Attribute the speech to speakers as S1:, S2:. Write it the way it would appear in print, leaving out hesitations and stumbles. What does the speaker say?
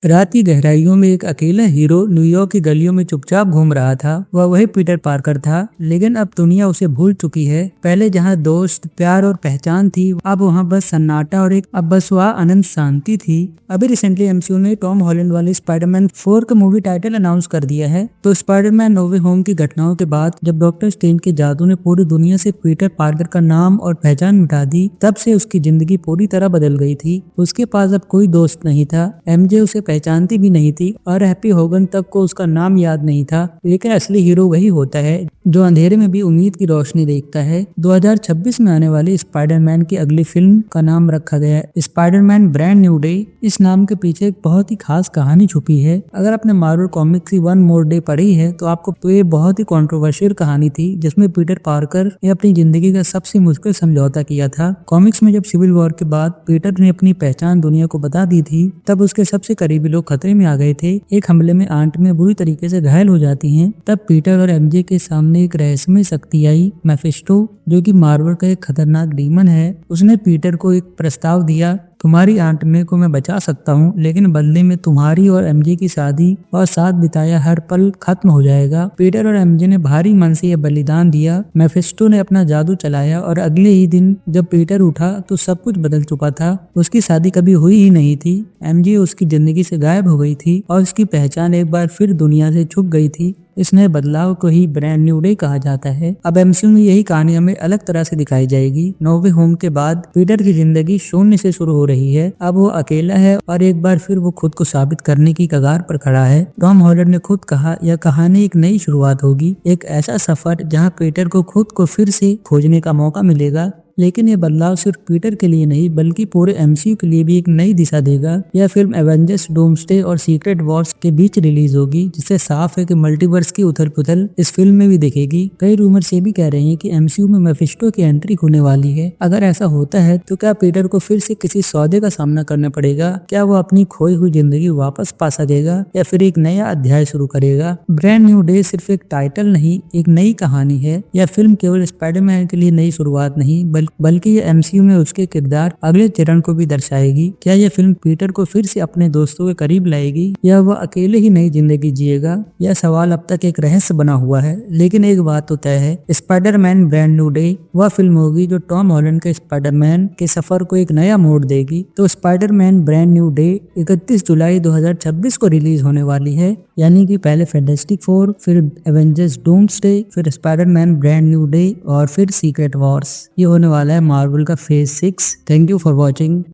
S1: रात की गहराइयों में एक अकेला हीरो न्यूयॉर्क की गलियों में चुपचाप घूम रहा था। वह वही पीटर पार्कर था, लेकिन अब दुनिया उसे भूल चुकी है। पहले जहां दोस्त, प्यार और पहचान थी, अब वहां बस सन्नाटा और एक अब बस वह अनंत शांति थी। अभी रिसेंटली एमसीयू ने टॉम हॉलैंड वाले स्पाइडरमैन 4 का मूवी टाइटल अनाउंस कर दिया है। तो स्पाइडरमैन नो वे होम की घटनाओं के बाद जब डॉक्टर स्ट्रेंज के जादू ने पूरी दुनिया से पीटर पार्कर का नाम और पहचान मिटा दी, तब से उसकी जिंदगी पूरी तरह बदल गई थी। उसके पास अब कोई दोस्त नहीं था, एमजे उसे पहचानती भी नहीं थी और हैप्पी होगन तक को उसका नाम याद नहीं था। लेकिन असली हीरो वही होता है जो अंधेरे में भी उम्मीद की रोशनी देखता है। 2026 में आने वाली स्पाइडरमैन की अगली फिल्म का नाम रखा गया है स्पाइडरमैन ब्रांड न्यू डे। इस नाम के पीछे एक बहुत ही खास कहानी छुपी है। अगर आपने मार्वल कॉमिक्स की वन मोर डे पढ़ी है तो आपको तो ये बहुत ही कंट्रोवर्शियल कहानी थी, जिसमें पीटर पार्कर ने अपनी जिंदगी का सबसे मुश्किल समझौता किया था। कॉमिक्स में जब सिविल वॉर के बाद पीटर ने अपनी पहचान दुनिया को बता दी थी, तब उसके सबसे करीबी लोग खतरे में आ गए थे। एक हमले में आंट में बुरी तरीके से घायल हो जाती हैं। तब पीटर और एमजे के सामने एक रहस्यमय शक्ति आई, मेफिस्टो, जो कि मार्वल का एक खतरनाक डीमन है। उसने पीटर को एक प्रस्ताव दिया, तुम्हारी आंट में को मैं बचा सकता हूँ, लेकिन बदले में तुम्हारी और एमजे की शादी और साथ बिताया हर पल खत्म हो जाएगा। पीटर और एमजे ने भारी मन से यह बलिदान दिया। मेफिस्टो ने अपना जादू चलाया और अगले ही दिन जब पीटर उठा तो सब कुछ बदल चुका था। उसकी शादी कभी हुई ही नहीं थी, एमजे उसकी जिंदगी से गायब हो गई थी और उसकी पहचान एक बार फिर दुनिया से छुप गई थी। इस नए बदलाव को ही ब्रांड न्यू डे कहा जाता है। अब एमसीयू में यही कहानी हमें अलग तरह से दिखाई जाएगी। नो वे होम के बाद पीटर की जिंदगी शून्य से शुरू हो रही है। अब वो अकेला है और एक बार फिर वो खुद को साबित करने की कगार पर खड़ा है। टॉम हॉलैंड ने खुद कहा, यह कहानी एक नई शुरुआत होगी, एक ऐसा सफर जहाँ पीटर को खुद को फिर से खोजने का मौका मिलेगा। लेकिन ये बदलाव सिर्फ पीटर के लिए नहीं बल्कि पूरे एमसीयू के लिए भी एक नई दिशा देगा। यह फिल्म एवेंजर्स डूम्सडे और सीक्रेट वॉर्स के बीच रिलीज होगी, जिससे साफ है कि मल्टीवर्स की उथल पुथल इस फिल्म में भी दिखेगी। कई रूमर्स ये भी कह रहे हैं कि एमसीयू में मेफिस्टो की एंट्री होने वाली है। अगर ऐसा होता है तो क्या पीटर को फिर से किसी सौदे का सामना करना पड़ेगा? क्या वो अपनी खोई हुई जिंदगी वापस पा सकेगा या फिर एक नया अध्याय शुरू करेगा? ब्रांड न्यू डे सिर्फ एक टाइटल नहीं, एक नई कहानी है। यह फिल्म केवल स्पाइडरमैन के लिए नई शुरुआत नहीं बल्कि ये एमसीयू में उसके किरदार अगले चरण को भी दर्शाएगी। क्या यह फिल्म पीटर को फिर से अपने दोस्तों के करीब लाएगी या वह अकेले ही नई जिंदगी जिएगा? यह सवाल अब तक एक रहस्य बना हुआ है, लेकिन एक बात तो तय है, स्पाइडरमैन ब्रांड न्यू डे वह फिल्म होगी जो टॉम हॉलैंड के स्पाइडरमैन के सफर को एक नया मोड़ देगी। तो स्पाइडरमैन ब्रांड न्यू डे 31 जुलाई 2026 को रिलीज होने वाली है, यानी कि पहले फैंटास्टिक फोर, फिर एवेंजर्स डूम्सडे, फिर स्पाइडरमैन ब्रांड न्यू डे और फिर सीक्रेट वॉर्स। ये होने वाला है मार्वल का phase 6। Thank you for watching.